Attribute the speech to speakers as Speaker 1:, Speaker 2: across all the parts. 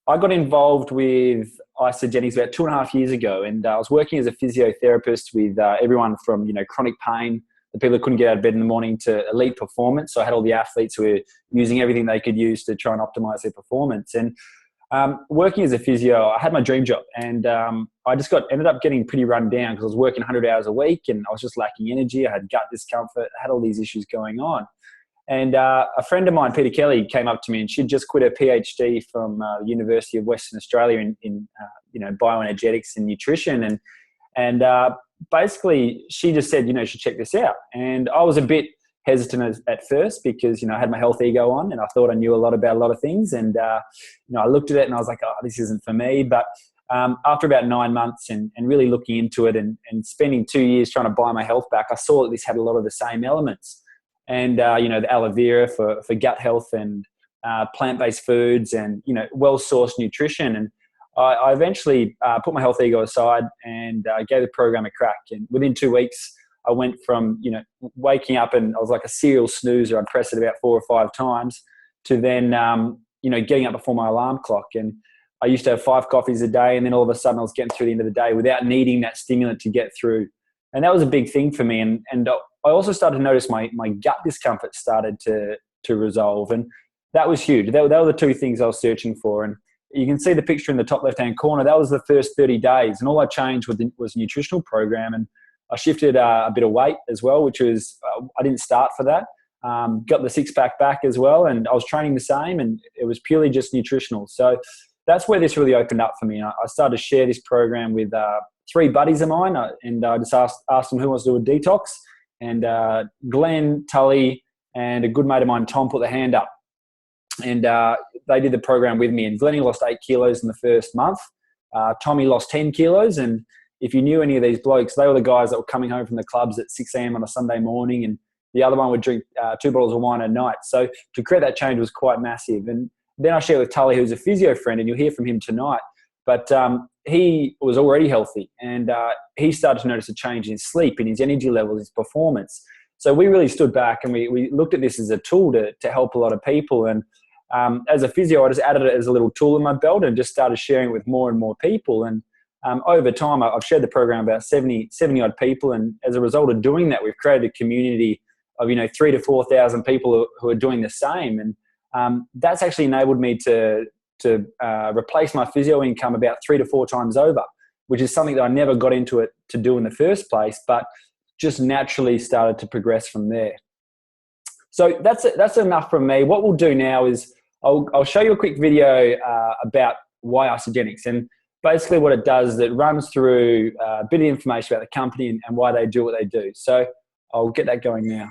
Speaker 1: I got involved with isogenics about 2.5 years ago, and I was working as a physiotherapist with everyone from, you know, chronic pain, the people who couldn't get out of bed in the morning, to elite performance. So I had all the athletes who were using everything they could use to try and optimize their performance. And working as a physio, I had my dream job, and I just ended up getting pretty run down because I was working 100 hours a week, and I was just lacking energy. I had gut discomfort, I had all these issues going on. And a friend of mine, Peter Kelly, came up to me, and she'd just quit her PhD from the University of Western Australia in you know, bioenergetics and nutrition. And basically she just said, you know, you should check this out. And I was a bit hesitant at first because, you know, I had my health ego on and I thought I knew a lot about a lot of things. And, you know, I looked at it and I was like, oh, this isn't for me. But after about 9 months and really looking into it and spending 2 years trying to buy my health back, I saw that this had a lot of the same elements. And, you know, the aloe vera for gut health and plant-based foods and, you know, well-sourced nutrition. And I eventually put my health ego aside and gave the program a crack. And within 2 weeks, I went from, you know, waking up and I was like a serial snoozer. I'd press it about 4 or 5 times to then, you know, getting up before my alarm clock. And I used to have 5 coffees a day. And then all of a sudden I was getting through the end of the day without needing that stimulant to get through. And that was a big thing for me. And I also started to notice my gut discomfort started to resolve. And that was huge. That were the 2 things I was searching for. And you can see the picture in the top left-hand corner. That was the first 30 days. And all I changed was a nutritional program. And I shifted a bit of weight as well, which was, I didn't start for that. Got the 6-pack back as well. And I was training the same. And it was purely just nutritional. So that's where this really opened up for me. I started to share this program with 3 buddies of mine. And I just asked them who wants to do a detox. And Glenn, Tully, and a good mate of mine, Tom, put their hand up. And they did the program with me. And Glennie lost 8 kilos in the first month. Tommy lost 10 kilos. And if you knew any of these blokes, they were the guys that were coming home from the clubs at 6 a.m. on a Sunday morning. And the other one would drink 2 bottles of wine a night. So to create that change was quite massive. And then I shared with Tully, who's a physio friend, and you'll hear from him tonight. But he was already healthy. And he started to notice a change in his sleep, in his energy levels, his performance. So we really stood back and we looked at this as a tool to help a lot of people. And as a physio, I just added it as a little tool in my belt and just started sharing it with more and more people. And over time, I've shared the program about 70 odd people. And as a result of doing that, we've created a community of, you know, 3,000 to 4,000 people who are doing the same. And that's actually enabled me to replace my physio income about 3 to 4 times over, which is something that I never got into it to do in the first place, but just naturally started to progress from there. So that's enough from me. What we'll do now is I'll show you a quick video about why isogenics. And basically what it does is it runs through a bit of information about the company and why they do what they do. So I'll get that going now.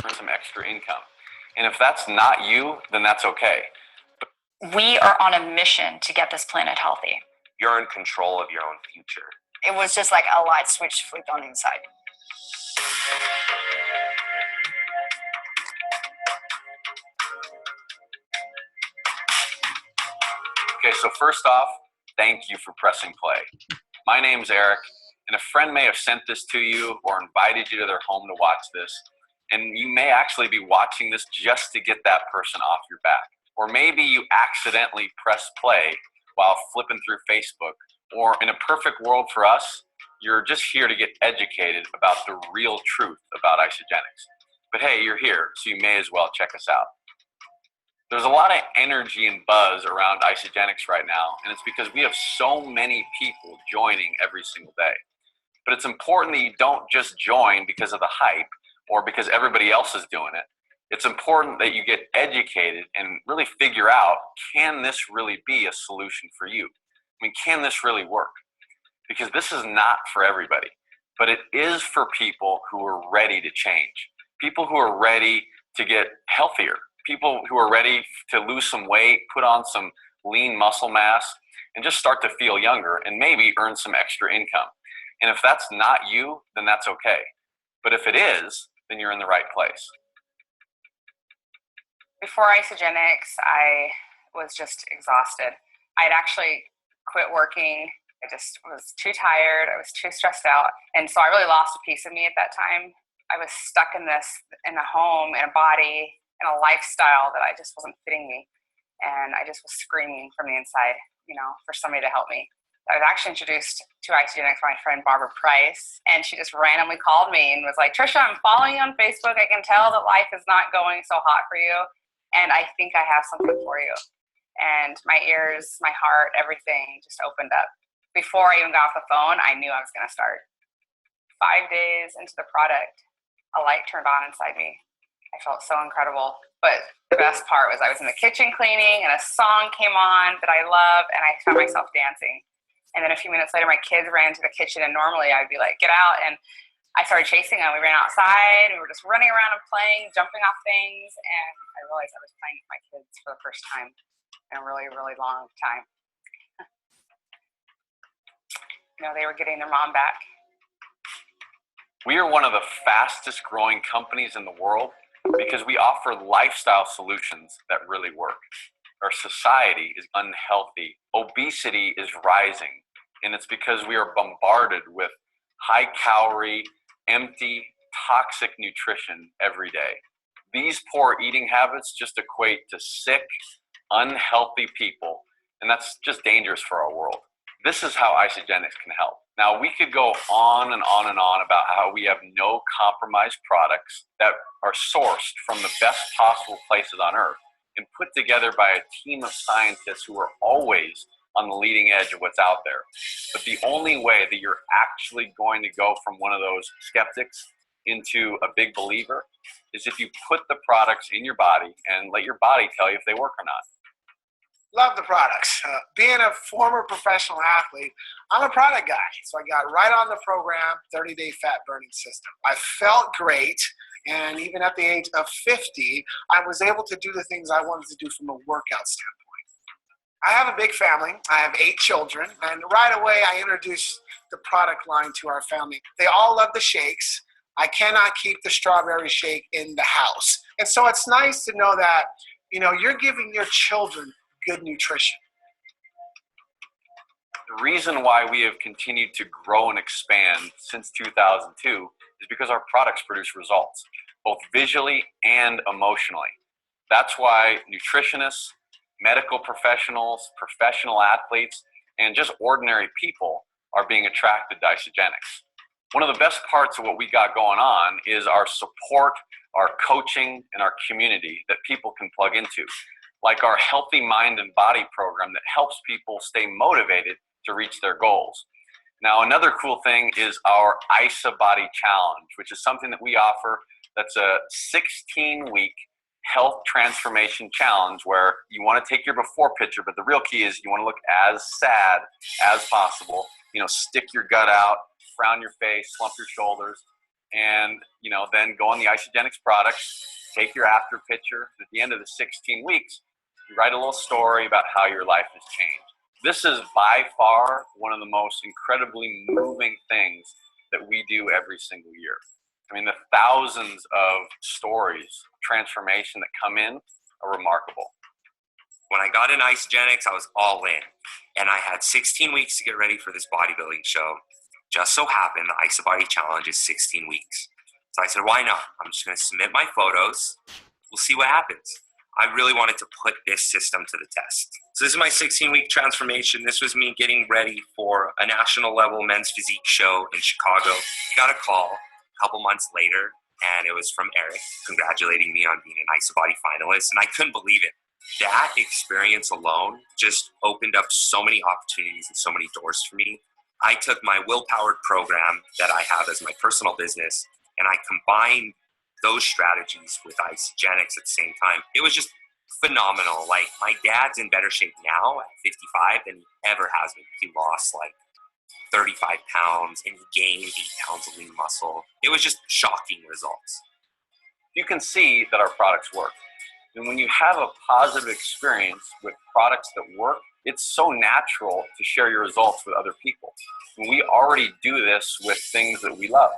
Speaker 2: Some extra income. And if that's not you, then that's okay.
Speaker 3: We are on a mission to get this planet healthy.
Speaker 2: You're in control of your own future.
Speaker 3: It was just like a light switch flipped on inside.
Speaker 2: Okay, so first off, thank you for pressing play. My name's Eric, And a friend may have sent this to you or invited you to their home to watch this. And you may actually be watching this just to get that person off your back. Or maybe you accidentally press play while flipping through Facebook. Or in a perfect world for us, you're just here to get educated about the real truth about isogenics. But hey, you're here, so you may as well check us out. There's a lot of energy and buzz around isogenics right now, and it's because we have so many people joining every single day. But it's important that you don't just join because of the hype or because everybody else is doing it. It's important that you get educated and really figure out, can this really be a solution for you? I mean, can this really work? Because this is not for everybody, but it is for people who are ready to change, people who are ready to get healthier, people who are ready to lose some weight, put on some lean muscle mass, and just start to feel younger and maybe earn some extra income. And if that's not you, then that's okay. But if it is, then you're in the right place.
Speaker 3: Before isogenics, I was just exhausted. I'd actually quit working. I just was too tired. I was too stressed out. And so I really lost a piece of me at that time. I was stuck in a home, in a body, in a lifestyle that I just wasn't fitting me. And I just was screaming from the inside, for somebody to help me. I was actually introduced to isogenics by my friend Barbara Price, and she just randomly called me and was like, "Trisha, I'm following you on Facebook. I can tell that life is not going so hot for you, and I think I have something for you." And my ears, my heart, everything just opened up. Before I even got off the phone, I knew I was going to start. 5 days into the product, a light turned on inside me. I felt so incredible. But the best part was I was in the kitchen cleaning, and a song came on that I love, and I found myself dancing. And then a few minutes later, my kids ran into the kitchen, and normally I'd be like, "Get out." And I started chasing them. We ran outside. We were just running around and playing, jumping off things. And I realized I was playing with my kids for the first time in a really, really long time. They were getting their mom back.
Speaker 2: We are one of the fastest growing companies in the world because we offer lifestyle solutions that really work. Our society is unhealthy. Obesity is rising, and it's because we are bombarded with high-calorie, empty, toxic nutrition every day. These poor eating habits just equate to sick, unhealthy people, and that's just dangerous for our world. This is how isogenics can help. Now, we could go on and on and on about how we have no compromise products that are sourced from the best possible places on earth and put together by a team of scientists who are always on the leading edge of what's out there. But the only way that you're actually going to go from one of those skeptics into a big believer is if you put the products in your body and let your body tell you if they work or not.
Speaker 4: Love the products. Being a former professional athlete, I'm a product guy. So I got right on the program, 30-day fat burning system. I felt great. And even at the age of 50, I was able to do the things I wanted to do from a workout standpoint. I have a big family. I have 8 children. And right away, I introduced the product line to our family. They all love the shakes. I cannot keep the strawberry shake in the house. And so it's nice to know that, you're giving your children good nutrition.
Speaker 2: The reason why we have continued to grow and expand since 2002 is because our products produce results, both visually and emotionally. That's why nutritionists, medical professionals, professional athletes, and just ordinary people are being attracted to isogenics. One of the best parts of what we got going on is our support, our coaching, and our community that people can plug into, like our Healthy Mind and Body program that helps people stay motivated to reach their goals. Now, another cool thing is our ISA Body Challenge, which is something that we offer that's a 16-week health transformation challenge where you want to take your before picture, but the real key is you want to look as sad as possible. Stick your gut out, frown your face, slump your shoulders, and then go on the isogenics products, take your after picture. At the end of the 16 weeks, you write a little story about how your life has changed. This is by far one of the most incredibly moving things that we do every single year. I mean, the thousands of stories of transformation that come in are remarkable.
Speaker 5: When I got in isogenics, I was all in. And I had 16 weeks to get ready for this bodybuilding show. Just so happened the IsaBody challenge is 16 weeks. So I said, why not? I'm just going to submit my photos. We'll see what happens. I really wanted to put this system to the test. So this is my 16-week transformation. This was me getting ready for a national level men's physique show in Chicago. Got a call a couple months later, and it was from Eric congratulating me on being an IsaBody finalist, and I couldn't believe it. That experience alone just opened up so many opportunities and so many doors for me. I took my will-powered program that I have as my personal business, and I combined those strategies with Isagenix at the same time. It was just phenomenal. Like, my dad's in better shape now at 55 than he ever has been. He lost like 35 pounds and he gained 8 pounds of lean muscle. It was just shocking results.
Speaker 2: You can see that our products work. And when you have a positive experience with products that work, it's so natural to share your results with other people. And we already do this with things that we love.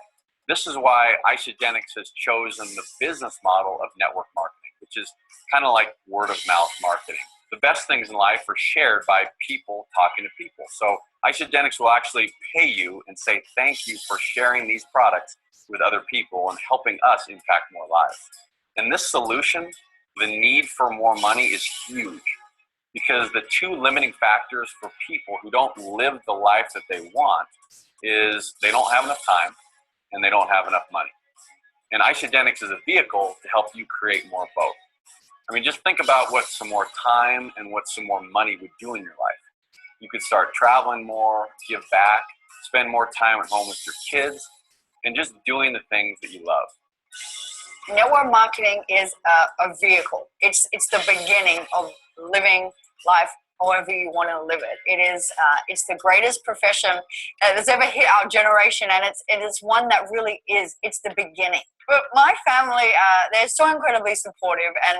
Speaker 2: This is why Isagenix has chosen the business model of network marketing, which is kind of like word of mouth marketing. The best things in life are shared by people talking to people. So Isagenix will actually pay you and say thank you for sharing these products with other people and helping us impact more lives. And this solution, the need for more money, is huge, because the two limiting factors for people who don't live the life that they want is they don't have enough time and they don't have enough money. And Isagenix is a vehicle to help you create more of both. I mean, just think about what some more time and what some more money would do in your life. You could start traveling more, give back, spend more time at home with your kids, and just doing the things that you love.
Speaker 6: Network marketing is a vehicle. It's the beginning of living life however you want to live it. It's the greatest profession that's ever hit our generation, and it is one that really is. It's the beginning. But my family, they're so incredibly supportive, and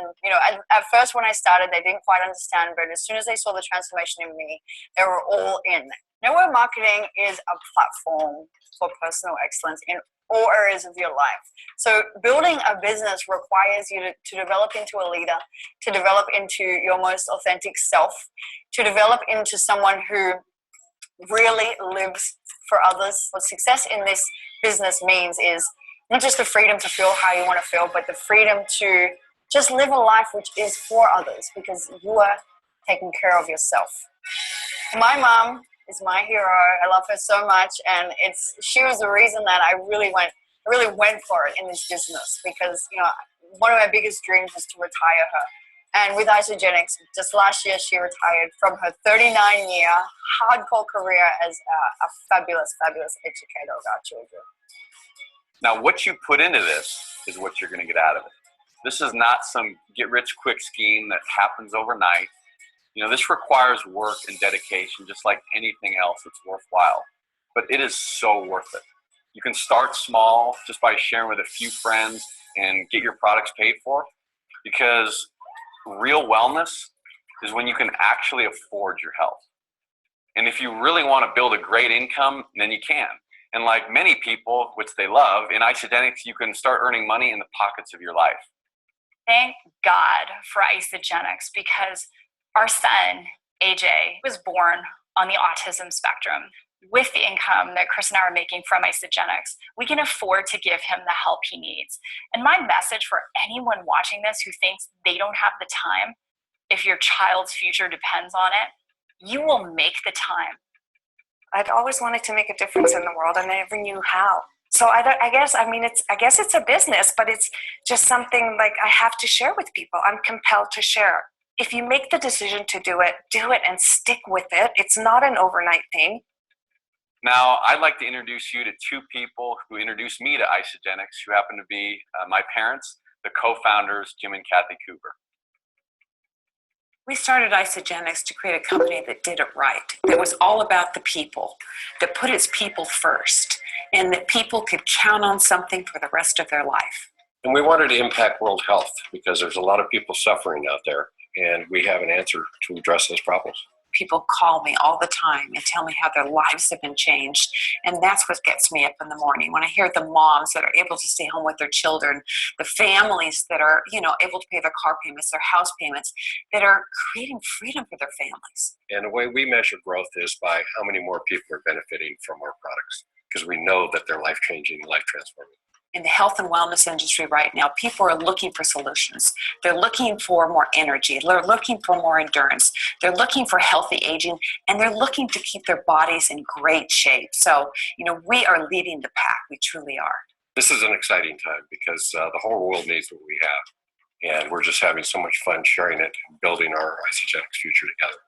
Speaker 6: at first when I started, they didn't quite understand, but as soon as they saw the transformation in me, they were all in. Network marketing is a platform for personal excellence in all areas of your life. So building a business requires you to develop into a leader, to develop into your most authentic self, to develop into someone who really lives for others. What success in this business means is not just the freedom to feel how you want to feel, but the freedom to just live a life which is for others, because you are taking care of yourself. My mom is my hero. I love her so much, and she was the reason that I really went for it in this business, because one of my biggest dreams was to retire her. And with Isagenix, just last year she retired from her 39-year hardcore career as a fabulous, fabulous educator of our children.
Speaker 2: Now, what you put into this is what you're going to get out of it. This is not some get-rich-quick scheme that happens overnight. This requires work and dedication, just like anything else that's worthwhile. But it is so worth it. You can start small just by sharing with a few friends and get your products paid for, because real wellness is when you can actually afford your health. And if you really want to build a great income, then you can. And like many people, which they love, in Isagenix, you can start earning money in the pockets of your life.
Speaker 3: Thank God for Isagenix, because our son, AJ, was born on the autism spectrum. With the income that Chris and I are making from Isagenix, we can afford to give him the help he needs. And my message for anyone watching this who thinks they don't have the time, if your child's future depends on it, you will make the time.
Speaker 7: I'd always wanted to make a difference in the world, and I never knew how. So I guess it's a business, but it's just something like I have to share with people. I'm compelled to share. If you make the decision to do it and stick with it. It's not an overnight thing.
Speaker 2: Now, I'd like to introduce you to two people who introduced me to Isagenix, who happen to be my parents, the co-founders, Jim and Kathy Cooper.
Speaker 8: We started Isagenix to create a company that did it right, that was all about the people, that put its people first, and that people could count on something for the rest of their life.
Speaker 9: And we wanted to impact world health because there's a lot of people suffering out there, and we have an answer to address those problems.
Speaker 8: People call me all the time and tell me how their lives have been changed, and that's what gets me up in the morning. When I hear the moms that are able to stay home with their children, the families that are, able to pay their car payments, their house payments, that are creating freedom for their families.
Speaker 9: And the way we measure growth is by how many more people are benefiting from our products. because we know that they're life-changing, life-transforming.
Speaker 8: In the health and wellness industry right now, people are looking for solutions. They're looking for more energy. They're looking for more endurance. They're looking for healthy aging, and they're looking to keep their bodies in great shape. So, we are leading the pack. We truly are.
Speaker 9: This is an exciting time because the whole world needs what we have, and we're just having so much fun sharing it and building our Isogenics future together.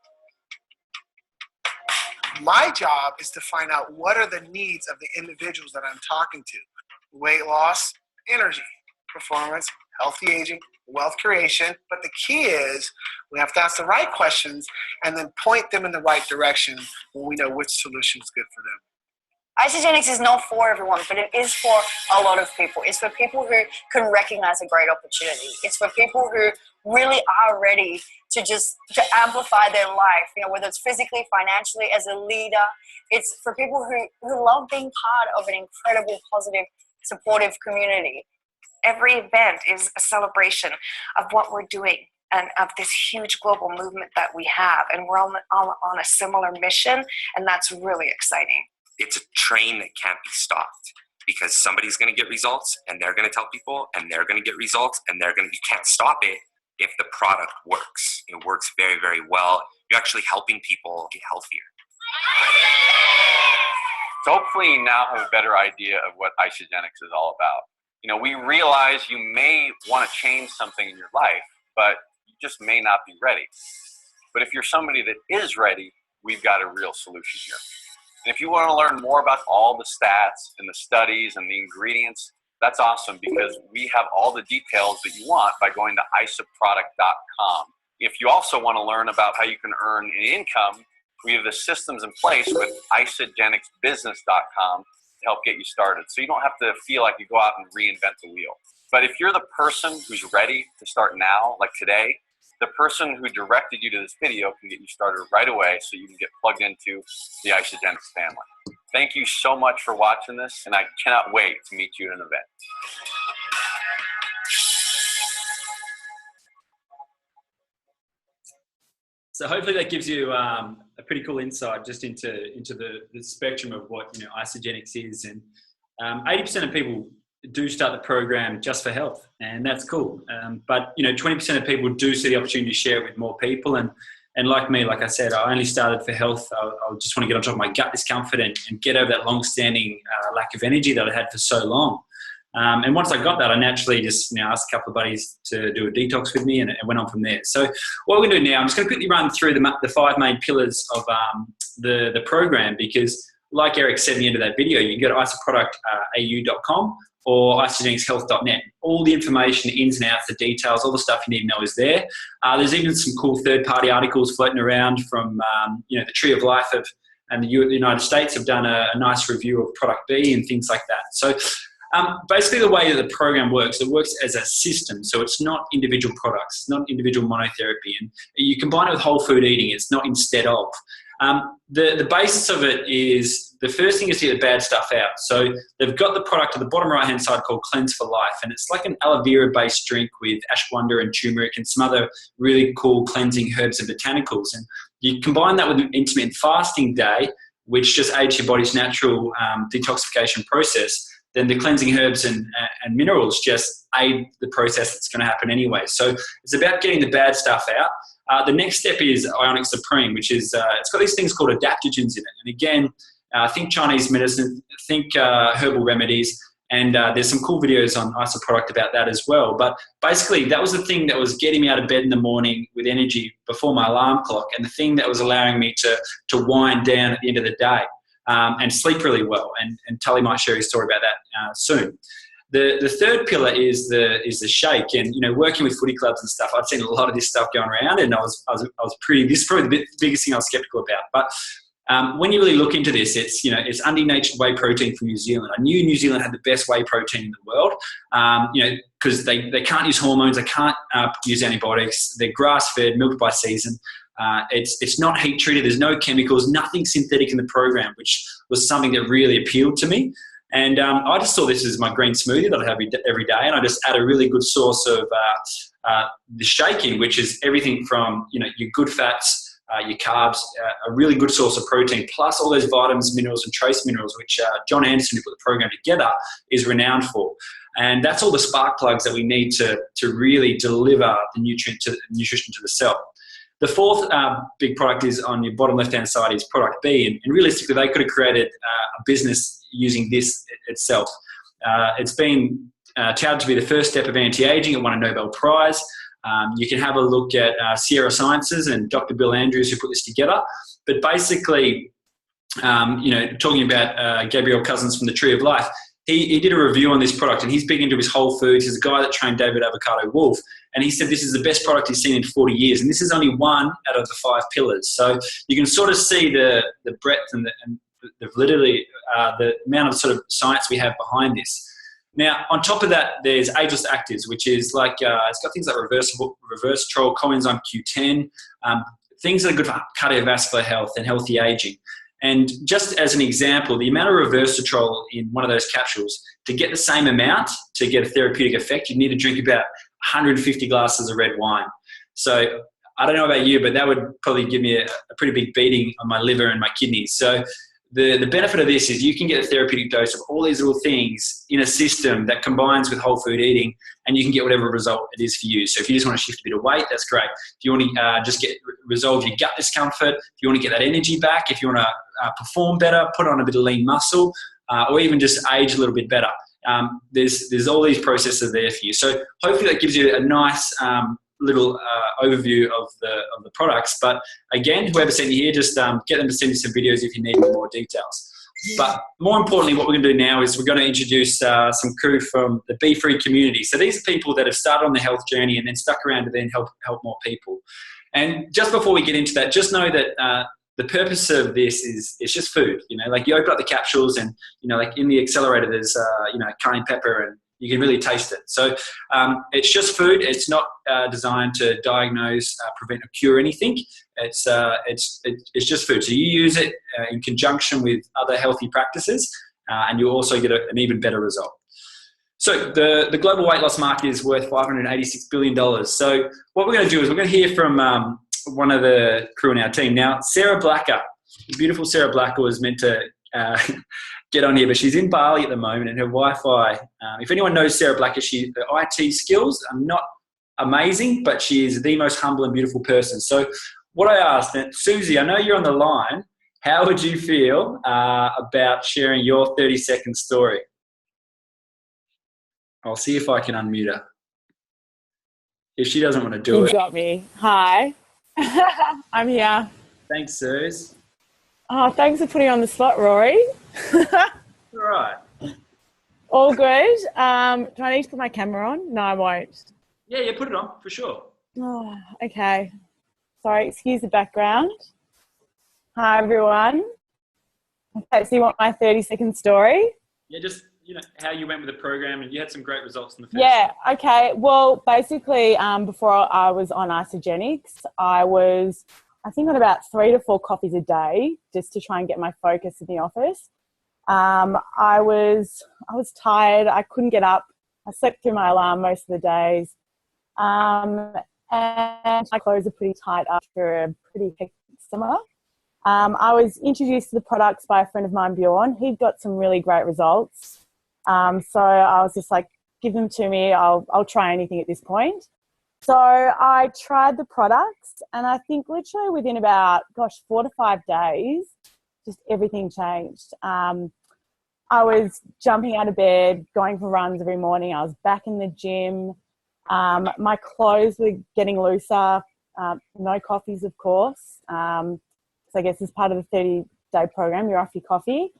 Speaker 4: My job is to find out what are the needs of the individuals that I'm talking to. Weight loss, energy, performance, healthy aging, wealth creation. But the key is we have to ask the right questions and then point them in the right direction when we know which solution is good for them.
Speaker 6: Isogenics is not for everyone, but it is for a lot of people. It's for people who can recognize a great opportunity. It's for people who really are ready to amplify their life, whether it's physically, financially, as a leader. It's for people who love being part of an incredible, positive, supportive community.
Speaker 7: Every event is a celebration of what we're doing and of this huge global movement that we have. And we're on a similar mission, and that's really exciting.
Speaker 5: It's a train that can't be stopped because somebody's going to get results and they're going to tell people and they're going to get results and you can't stop it if the product works. It works very, very well. You're actually helping people get healthier.
Speaker 2: So hopefully you now have a better idea of what Isogenics is all about. We realize you may want to change something in your life, but you just may not be ready. But if you're somebody that is ready, we've got a real solution here. And if you want to learn more about all the stats and the studies and the ingredients, that's awesome because we have all the details that you want by going to isoproduct.com. If you also want to learn about how you can earn an income, we have the systems in place with isogenicsbusiness.com to help get you started. So you don't have to feel like you go out and reinvent the wheel. But if you're the person who's ready to start now, like today, the person who directed you to this video can get you started right away so you can get plugged into the Isogenics family. Thank you so much for watching this, and I cannot wait to meet you at an event.
Speaker 1: So hopefully that gives you a pretty cool insight just into the spectrum of what Isogenics is. And 80% of people do start the program just for health, and that's cool. But 20% of people do see the opportunity to share it with more people. And like me, like I said, I only started for health. I just want to get on top of my gut discomfort and get over that long-standing lack of energy that I had for so long. And once I got that, I naturally just asked a couple of buddies to do a detox with me and went on from there. So what we're going to do now, I'm just going to quickly run through the 5 main pillars of the program, because like Eric said at the end of that video, you can go to isoproductau.com or isogenicshealth.net. All the information, the ins and outs, the details, all the stuff you need to know is there. There's even some cool third-party articles floating around from the Tree of Life and the United States have done a nice review of Product B and things like that. So basically the way that the program works, it works as a system. So it's not individual products, it's not individual monotherapy. And you combine it with whole food eating, it's not instead of. The basis of it is, the first thing is to get the bad stuff out. So they've got the product at the bottom right-hand side called Cleanse for Life. And it's like an aloe vera-based drink with ashwagandha and turmeric and some other really cool cleansing herbs and botanicals. And you combine that with an intermittent fasting day, which just aids your body's natural detoxification process. Then the cleansing herbs and minerals just aid the process that's going to happen anyway. So it's about getting the bad stuff out. The next step is Ionic Supreme, which is, it's got these things called adaptogens in it. And again, think Chinese medicine, think herbal remedies, and there's some cool videos on Isoproduct about that as well. But basically, that was the thing that was getting me out of bed in the morning with energy before my alarm clock, and the thing that was allowing me to wind down at the end of the day and sleep really well. And Tully might share his story about that soon. The third pillar is the shake, and working with footy clubs and stuff, I'd seen a lot of this stuff going around, and I was pretty. This is probably the biggest thing I was skeptical about. But when you really look into this, it's undenatured whey protein from New Zealand. I knew New Zealand had the best whey protein in the world, because they can't use hormones, they can't use antibiotics. They're grass fed, milked by season. It's not heat treated. There's no chemicals, nothing synthetic in the program, which was something that really appealed to me. And I just saw this as my green smoothie that I have every day, and I just add a really good source of the shake in, which is everything from your good fats, your carbs, a really good source of protein, plus all those vitamins, minerals, and trace minerals, which John Anderson, who put the program together, is renowned for. And that's all the spark plugs that we need to really deliver the nutrition to the cell. The fourth big product is on your bottom left-hand side is product B, and realistically, they could have created a business using this itself. It's been touted to be the first step of anti-aging. It won a Nobel Prize. You can have a look at Sierra Sciences and Dr. Bill Andrews, who put this together. But basically, talking about Gabriel Cousins from the Tree of Life, he did a review on this product, and he's big into his whole foods. He's a guy that trained David Avocado Wolf, and he said this is the best product he's seen in 40 years, and this is only one out of the 5 pillars. So you can sort of see the breadth and the validity, the amount of sort of science we have behind this. Now, on top of that, there's ageless actives, which is like, it's got things like resveratrol, coenzyme Q10, things that are good for cardiovascular health and healthy aging. And just as an example, the amount of resveratrol in one of those capsules, to get the same amount, to get a therapeutic effect, you need to drink about 150 glasses of red wine. So I don't know about you, but that would probably give me a pretty big beating on my liver and my kidneys. So the benefit of this is you can get a therapeutic dose of all these little things in a system that combines with whole food eating, and you can get whatever result it is for you. So if you just want to shift a bit of weight, that's great. If you want to just resolve your gut discomfort, if you want to get that energy back, if you want to perform better, put on a bit of lean muscle, or even just age a little bit better, there's all these processes there for you. So hopefully that gives you a nice little overview of the products. But again, whoever sent you here, just get them to send you some videos if you need more details. But more importantly, what we're going to do now is we're going to introduce some crew from the Bfree community. So these are people that have started on the health journey and then stuck around to then help more people. And just before we get into that, just know that the purpose of this is it's just food. Like you open up the capsules and, like in the accelerator, there's, cayenne pepper, and you can really taste it. So it's just food. It's not designed to diagnose, prevent, or cure anything. It's just food. So you use it in conjunction with other healthy practices, and you also get an even better result. So the global weight loss market is worth $586 billion. So what we're going to do is we're going to hear from one of the crew in our team. Now, Sarah Blacker, the beautiful Sarah Blacker, was meant to get on here, but she's in Bali at the moment, and her Wi-Fi, if anyone knows Sarah Blacker, her IT skills are not amazing, but she is the most humble and beautiful person. So what I asked, Susie, I know you're on the line. How would you feel about sharing your 30-second story? I'll see if I can unmute her. If she doesn't want to do it.
Speaker 10: You got me. Hi. I'm here.
Speaker 1: Thanks, Suze.
Speaker 10: Oh, thanks for putting on the spot, Rory.
Speaker 1: All right.
Speaker 10: All good. Do I need to put my camera on? No, I won't.
Speaker 1: Yeah, put it on for sure.
Speaker 10: Oh, okay. Sorry, excuse the background. Hi, everyone. Okay, so you want my 30-second story?
Speaker 1: Yeah, just how you went with the program, and you had some great results in the first.
Speaker 10: Yeah. Okay. Well, basically, before I was on isogenics, I think on about 3 to 4 coffees a day just to try and get my focus in the office. I was tired. I couldn't get up. I slept through my alarm most of the days. And my clothes are pretty tight after a pretty hectic summer. I was introduced to the products by a friend of mine, Bjorn. He'd got some really great results. So I was just like, give them to me. I'll try anything at this point. So I tried the products, and I think literally within about, 4 to 5 days, just everything changed. I was jumping out of bed, going for runs every morning. I was back in the gym. My clothes were getting looser. No coffees, of course. So I guess as part of the 30-day program, you're off your coffee.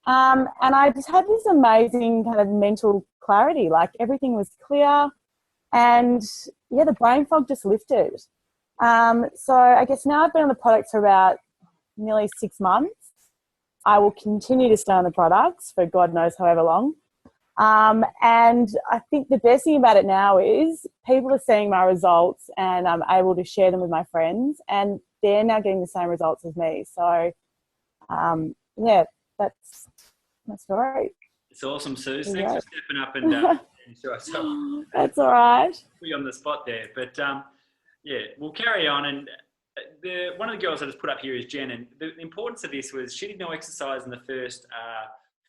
Speaker 10: And I just had this amazing kind of mental clarity. Like everything was clear. And yeah, the brain fog just lifted. So I guess now I've been on the products for about nearly 6 months. I will continue to stay on the products for God knows however long. And I think the best thing about it now is people are seeing my results, and I'm able to share them with my friends, and they're now getting the same results as me. So yeah, that's my story.
Speaker 1: It's awesome, Sue. Thanks for stepping up and show ourselves.
Speaker 10: That's all right.
Speaker 1: Put you on the spot there, but yeah, we'll carry on. And one of the girls I just put up here is Jen, and the importance of this was she did no exercise in the first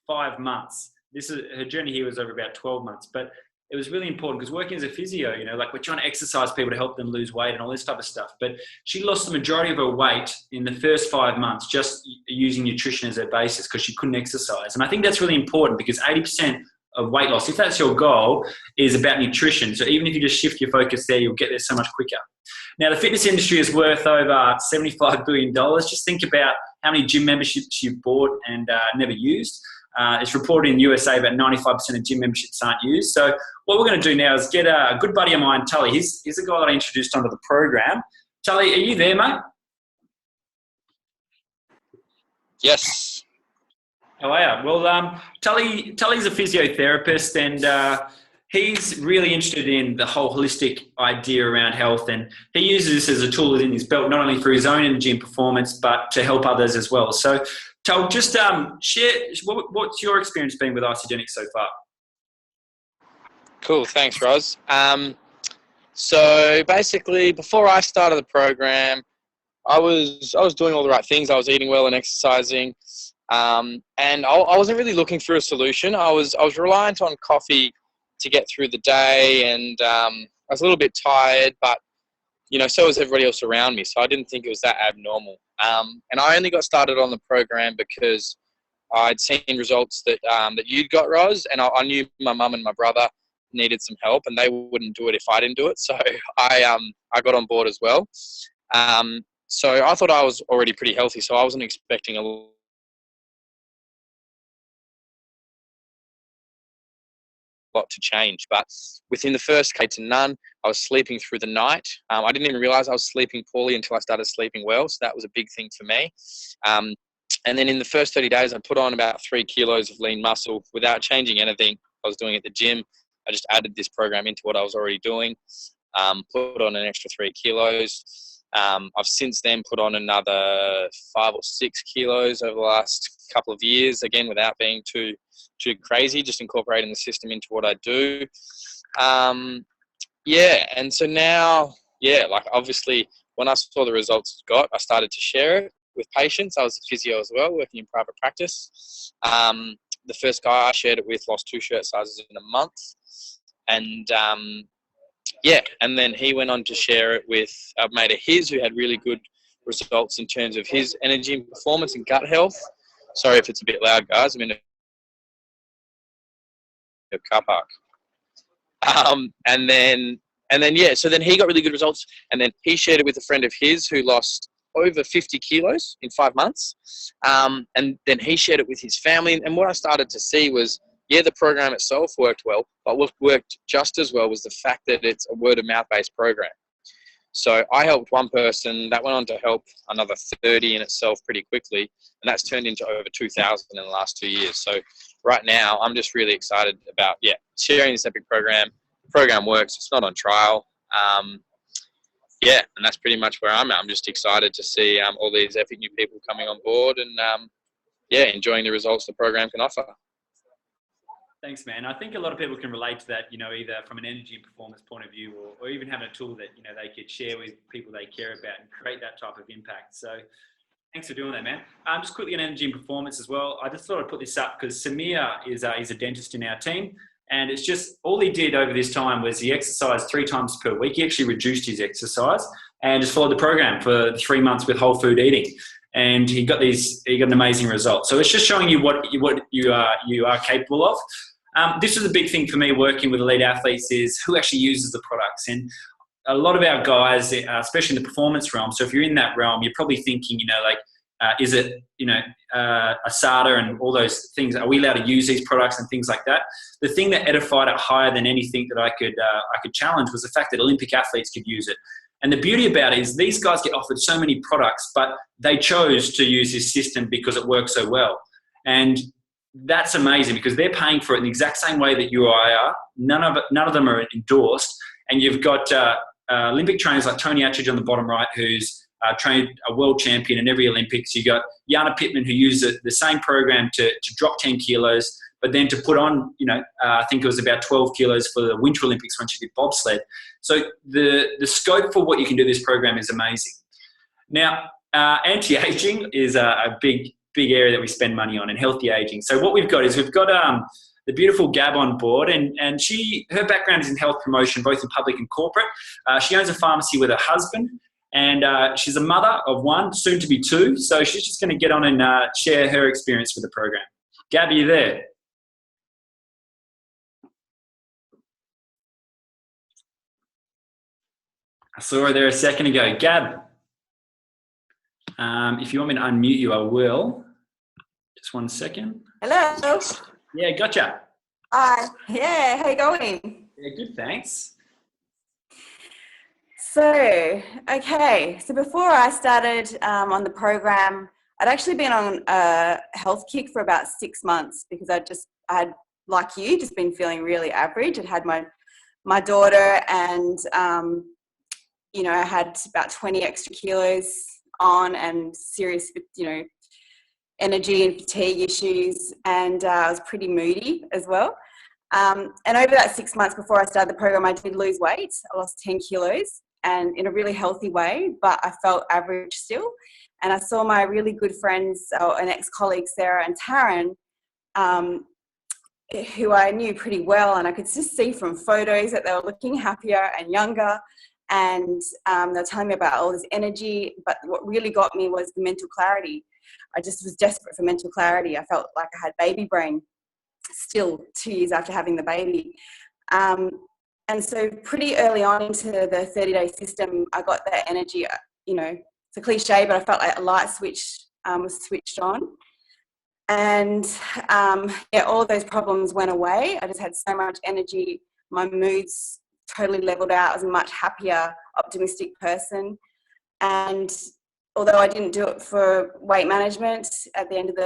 Speaker 1: 5 months. Her journey here was over about 12 months, but it was really important because working as a physio, like we're trying to exercise people to help them lose weight and all this type of stuff. But she lost the majority of her weight in the first 5 months just using nutrition as her basis because she couldn't exercise. And I think that's really important because 80% of weight loss, if that's your goal, is about nutrition. So even if you just shift your focus there, you'll get there so much quicker. Now, the fitness industry is worth over $75 billion. Just think about how many gym memberships you've bought and never used. It's reported in the USA about 95% of gym memberships aren't used. So what we're going to do now is get a good buddy of mine, Tully. He's the guy that I introduced onto the program. Tully, are you there, mate?
Speaker 11: Yes.
Speaker 1: How are you? Well, Tully's a physiotherapist, and he's really interested in the whole holistic idea around health, and he uses this as a tool within his belt, not only for his own energy and performance, but to help others as well. So, Tull, just share what's your experience been with Isagenix so far?
Speaker 11: Cool, thanks, Roz. So basically, before I started the program, I was doing all the right things. I was eating well and exercising, and I wasn't really looking for a solution. I was reliant on coffee to get through the day, and I was a little bit tired, but so was everybody else around me. So I didn't think it was that abnormal. And I only got started on the program because I'd seen results that you'd got, Roz, and I knew my mum and my brother needed some help, and they wouldn't do it if I didn't do it. So I got on board as well. So I thought I was already pretty healthy, so I wasn't expecting a lot to change. But within the first K to none, I was sleeping through the night. I didn't even realize I was sleeping poorly until I started sleeping well. So that was a big thing for me. And then in the first 30 days, I put on about 3 kilos of lean muscle without changing anything I was doing at the gym. I just added this program into what I was already doing, put on an extra 3 kilos. I've since then put on another 5 or 6 kilos over the last couple of years, again, without being too crazy, just incorporating the system into what I do. And so now, like obviously when I saw the results it got, I started to share it with patients. I was a physio as well, working in private practice. The first guy I shared it with lost 2 shirt sizes in a month. And and then he went on to share it with a mate of his who had really good results in terms of his energy and performance and gut health. Sorry if it's a bit loud, guys. I'm in a car park. So then he got really good results, and then he shared it with a friend of his who lost over 50 kilos in 5 months. And then he shared it with his family. And what I started to see was, the program itself worked well, but what worked just as well was the fact that it's a word of mouth based program. So I helped one person, that went on to help another 30 in itself pretty quickly. And that's turned into over 2,000 in the last 2 years. So right now I'm just really excited about, sharing this epic program. The program works. It's not on trial. And that's pretty much where I'm at. I'm just excited to see all these epic new people coming on board and, enjoying the results the program can offer.
Speaker 1: Thanks, man. I think a lot of people can relate to that, either from an energy and performance point of view or even having a tool that, they could share with people they care about and create that type of impact. So thanks for doing that, man. Just quickly on energy and performance as well. I just thought I'd put this up because Samir is a dentist in our team. And it's just, all he did over this time was he exercised 3 times per week. He actually reduced his exercise and just followed the program for 3 months with whole food eating. And he got an amazing result. So it's just showing you what you are capable of. This is a big thing for me working with elite athletes is who actually uses the products. And a lot of our guys, especially in the performance realm, so if you're in that realm, you're probably thinking, is it, ASADA and all those things, are we allowed to use these products and things like that? The thing that edified it higher than anything that I could challenge was the fact that Olympic athletes could use it. And the beauty about it is these guys get offered so many products, but they chose to use this system because it works so well. And that's amazing because they're paying for it in the exact same way that you or I are. None of them are endorsed. And you've got Olympic trainers like Tony Attridge on the bottom right, who's trained a world champion in every Olympics. You got Jana Pittman, who used the same program to drop 10 kilos, but then to put on, I think it was about 12 kilos for the Winter Olympics when she did bobsled. So the scope for what you can do with this program is amazing. Now, anti-aging is a big area that we spend money on, and healthy aging. So what we've got the beautiful Gab on board, and her background is in health promotion, both in public and corporate. She owns a pharmacy with her husband, and she's a mother of one, soon to be two. So she's just going to get on and share her experience with the program. Gab, are you there? I saw her there a second ago. Gab, if you want me to unmute you, I will. Just 1 second.
Speaker 12: Hello.
Speaker 1: Yeah, gotcha.
Speaker 12: Hi. Yeah, how you going?
Speaker 1: Yeah, good, thanks.
Speaker 12: So, okay. So before I started on the program, I'd actually been on a health kick for about 6 months because I had, like you, just been feeling really average. I'd had my daughter, and I had about 20 extra kilos on, and serious, energy and fatigue issues, and I was pretty moody as well. And over that 6 months before I started the program, I did lose weight. I lost 10 kilos, and in a really healthy way, but I felt average still. And I saw my really good friends, and ex-colleagues, Sarah and Taryn, who I knew pretty well, and I could just see from photos that they were looking happier and younger. And they're telling me about all this energy, but what really got me was the mental clarity. I just was desperate for mental clarity. I felt like I had baby brain still 2 years after having the baby. And so pretty early on into the 30-day system, I got that energy, it's a cliche, but I felt like a light switch was switched on. And all those problems went away. I just had so much energy. My moods totally leveled out. I was a much happier, optimistic person. And although I didn't do it for weight management, at the end of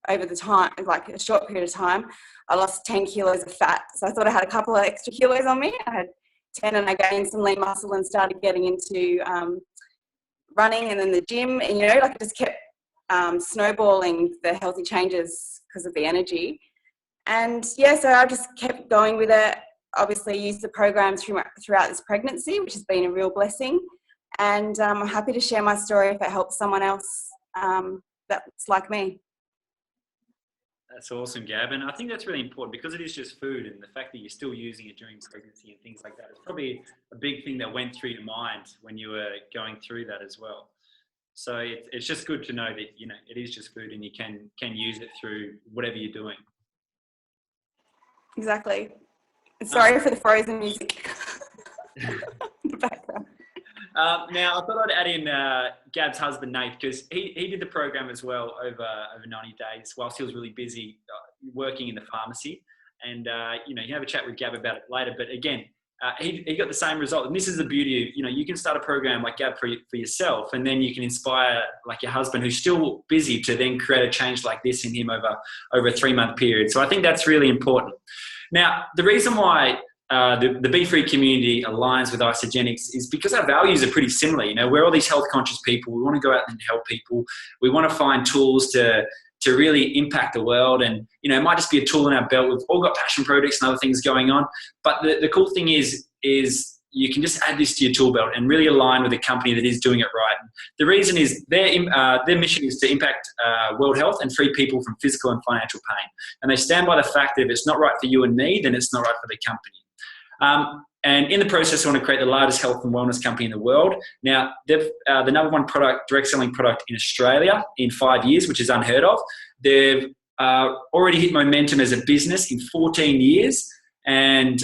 Speaker 12: over the time, like a short period of time, I lost 10 kilos of fat. So I thought I had a couple of extra kilos on me. I had 10, and I gained some lean muscle and started getting into running and then the gym. And, it just kept snowballing the healthy changes because of the energy. And so I just kept going with it. Obviously used the program throughout this pregnancy, which has been a real blessing. And I'm happy to share my story if it helps someone else that's like me.
Speaker 1: That's awesome, Gab. And I think that's really important because it is just food, and the fact that you're still using it during pregnancy and things like that is probably a big thing that went through your mind when you were going through that as well. So it's just good to know that, it is just food and you can use it through whatever you're doing.
Speaker 12: Exactly. Sorry for the frozen music in the background.
Speaker 1: Now, I thought I'd add in Gab's husband, Nate, because he did the program as well over 90 days whilst he was really busy working in the pharmacy. And, you have a chat with Gab about it later. But again, he got the same result. And this is the beauty of, you can start a program like Gab for yourself, and then you can inspire like your husband who's still busy to then create a change like this in him over a 3-month period. So I think that's really important. Now, the reason why the Bfree community aligns with Isagenix is because our values are pretty similar. We're all these health conscious people. We want to go out and help people. We want to find tools to really impact the world. And, it might just be a tool in our belt. We've all got passion projects and other things going on. But the cool thing is you can just add this to your tool belt and really align with a company that is doing it right. The reason is their mission is to impact world health and free people from physical and financial pain. And they stand by the fact that if it's not right for you and me, then it's not right for the company. And in the process, I want to create the largest health and wellness company in the world. Now, they've the number one direct selling product in Australia in 5 years, which is unheard of. They've already hit momentum as a business in 14 years. And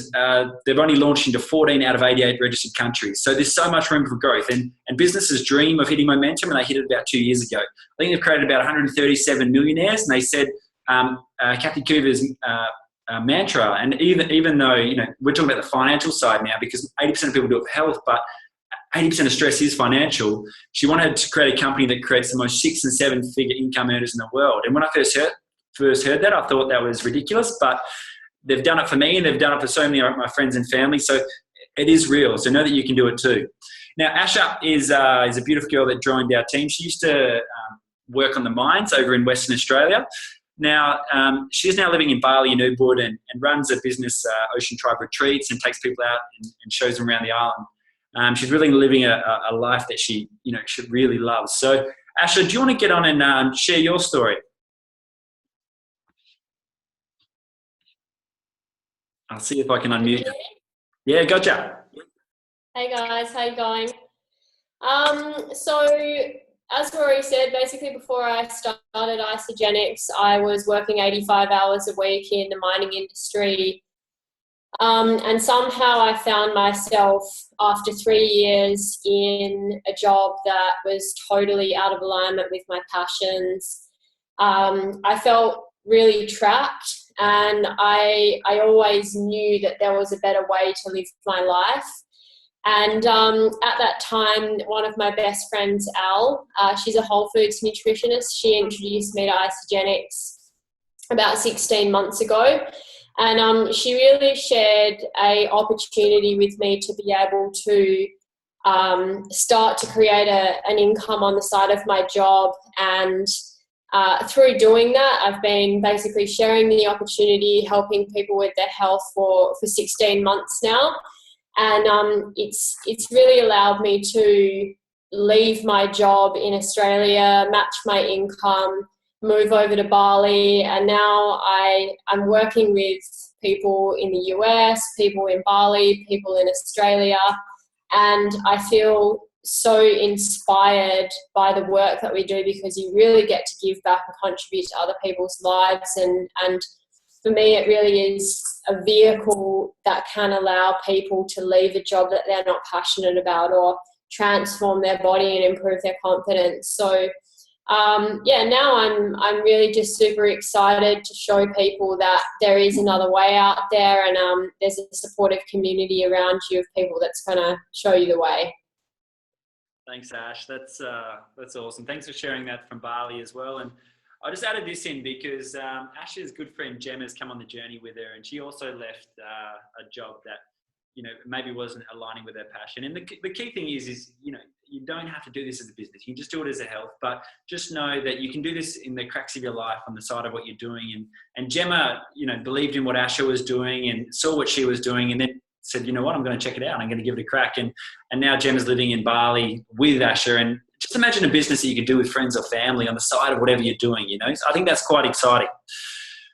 Speaker 1: they've only launched into 14 out of 88 registered countries. So there's so much room for growth. And businesses dream of hitting momentum, and they hit it about 2 years ago. I think they've created about 137 millionaires. And they said, Kathy Cooper's mantra, and even though, we're talking about the financial side now because 80% of people do it for health, but 80% of stress is financial. She wanted to create a company that creates the most 6- and 7-figure income earners in the world. And when I first heard that, I thought that was ridiculous, but they've done it for me and they've done it for so many of my friends and family. So it is real. So know that you can do it too. Now, Asha is a beautiful girl that joined our team. She used to work on the mines over in Western Australia. Now, she's now living in Bali and Ubud and runs a business, Ocean Tribe Retreats, and takes people out and shows them around the island. She's really living a life that she really loves. So, Asha, do you want to get on and share your story? I'll see if I can unmute you. Yeah, gotcha.
Speaker 13: Hey guys, how you going? So as Rory said, basically before I started Isogenics, I was working 85 hours a week in the mining industry. And somehow I found myself after 3 years in a job that was totally out of alignment with my passions. I felt really trapped, and I always knew that there was a better way to live my life. And at that time, one of my best friends, Al, she's a whole foods nutritionist. She introduced me to Isogenics about 16 months ago. And she really shared an opportunity with me to be able to start to create an income on the side of my job. And through doing that, I've been basically sharing the opportunity, helping people with their health for 16 months now. And it's really allowed me to leave my job in Australia, match my income, move over to Bali, and now I'm working with people in the US, people in Bali, people in Australia, and I feel so inspired by the work that we do, because you really get to give back and contribute to other people's lives, and for me it really is a vehicle that can allow people to leave a job that they're not passionate about, or transform their body and improve their confidence. So now I'm really just super excited to show people that there is another way out there, and there's a supportive community around you of people that's going to show you the way.
Speaker 1: Thanks, Ash. That's awesome. Thanks for sharing that from Bali as well. And I just added this in because Ash's good friend Gemma's come on the journey with her, and she also left a job that maybe wasn't aligning with her passion. And the key thing is you don't have to do this as a business. You can just do it as a health, but just know that you can do this in the cracks of your life on the side of what you're doing. And Gemma, believed in what Asha was doing and saw what she was doing, and then said, you know what, I'm going to check it out. I'm going to give it a crack. And now Gemma's living in Bali with Asha. And just imagine a business that you could do with friends or family on the side of whatever you're doing, So I think that's quite exciting.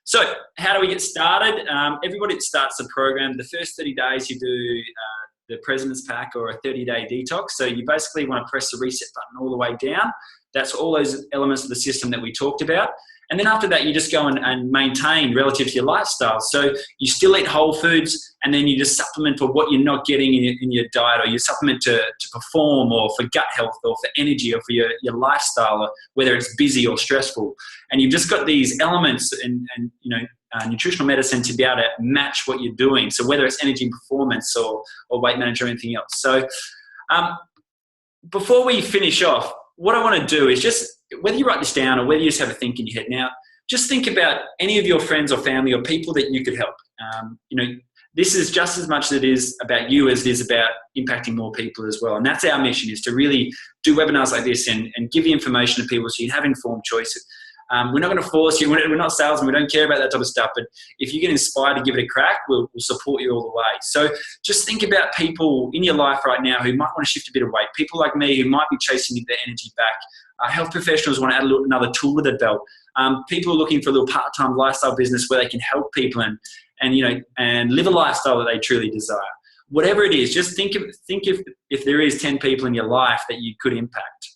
Speaker 1: So how do we get started? Everybody that starts the program, the first 30 days you do the President's Pack or a 30-day detox. So you basically want to press the reset button all the way down. That's all those elements of the system that we talked about. And then after that, you just go and maintain relative to your lifestyle. So you still eat whole foods, and then you just supplement for what you're not getting in your diet, or you supplement to perform, or for gut health, or for energy, or for your lifestyle, or whether it's busy or stressful. And you've just got these elements and nutritional medicine to be able to match what you're doing. So whether it's energy and performance or weight management or anything else. So before we finish off, what I want to do is just, whether you write this down or whether you just have a think in your head now, just think about any of your friends or family or people that you could help. This is just as much as it is about you as it is about impacting more people as well. And that's our mission, is to really do webinars like this and give you information to people so you have informed choices. We're not going to force you. We're not salesmen. We don't care about that type of stuff. But if you get inspired to give it a crack, we'll support you all the way. So just think about people in your life right now who might want to shift a bit of weight. People like me who might be chasing their energy back. Health professionals want to add another tool to their belt. People are looking for a little part-time lifestyle business where they can help people and live a lifestyle that they truly desire. Whatever it is, just think if there is 10 people in your life that you could impact.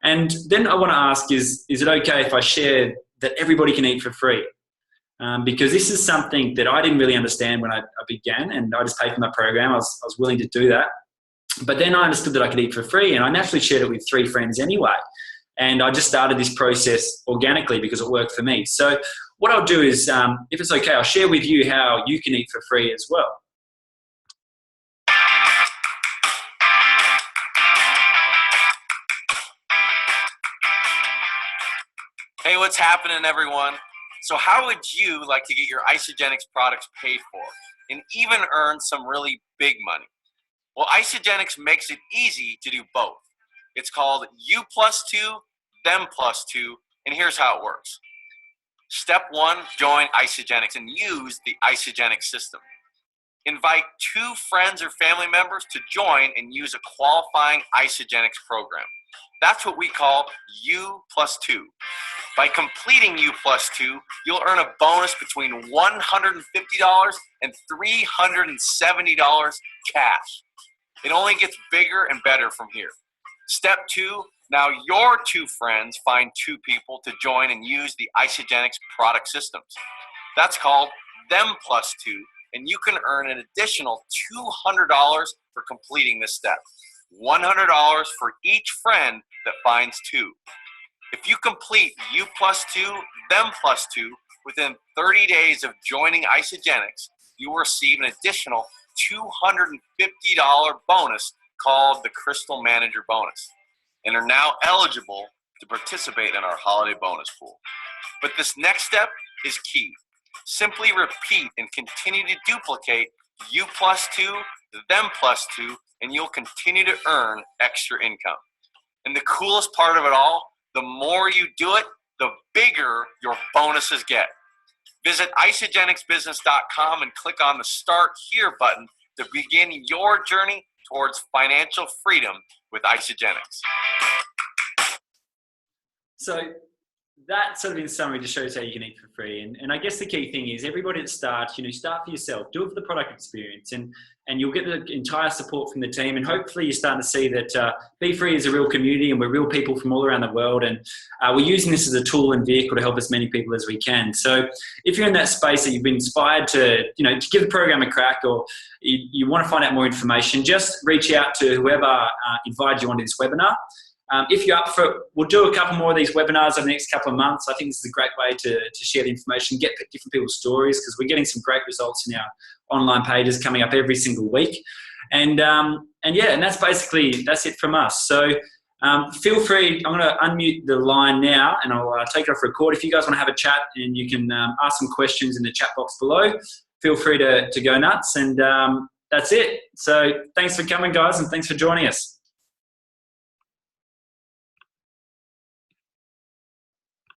Speaker 1: And then I want to ask, is it okay if I share that everybody can eat for free? Because this is something that I didn't really understand when I began, and I just paid for my program. I was willing to do that. But then I understood that I could eat for free, and I naturally shared it with 3 friends anyway. And I just started this process organically because it worked for me. So what I'll do is, if it's okay, I'll share with you how you can eat for free as well.
Speaker 2: Hey, what's happening, everyone? So how would you like to get your Isogenics products paid for and even earn some really big money? Well, Isogenics makes it easy to do both. It's called You Plus 2, Them Plus 2, and here's how it works. Step 1, join Isogenics and use the Isogenics system. Invite 2 friends or family members to join and use a qualifying Isagenix program. That's what we call U+2. By completing U+2, you'll earn a bonus between $150 and $370 cash. It only gets bigger and better from here. Step 2, now your 2 friends find 2 people to join and use the Isagenix product systems. That's called Them+2, and you can earn an additional $200 for completing this step. $100 for each friend that finds 2. If you complete U+2, Them+2 within 30 days of joining Isagenix, you will receive an additional $250 bonus called the Crystal Manager Bonus, and are now eligible to participate in our holiday bonus pool. But this next step is key. Simply repeat and continue to duplicate U+2, Them+2, and you'll continue to earn extra income. And the coolest part of it all, the more you do it, the bigger your bonuses get. Visit isagenixbusiness.com and click on the Start Here button to begin your journey towards financial freedom with Isagenix.
Speaker 1: So that sort of in summary just shows how you can eat for free. And I guess the key thing is everybody that starts, start for yourself, do it for the product experience, and you'll get the entire support from the team. And hopefully you're starting to see that Bfree is a real community and we're real people from all around the world. And we're using this as a tool and vehicle to help as many people as we can. So if you're in that space that you've been inspired to give the program a crack, or you want to find out more information, just reach out to whoever invited you onto this webinar. If you're up for it, we'll do a couple more of these webinars over the next couple of months. I think this is a great way to share the information, get different people's stories, because we're getting some great results in our online pages coming up every single week. And that's it from us. So feel free, I'm going to unmute the line now and I'll take it off record. If you guys want to have a chat, and you can ask some questions in the chat box below, feel free to go nuts. And that's it. So thanks for coming, guys, and thanks for joining us.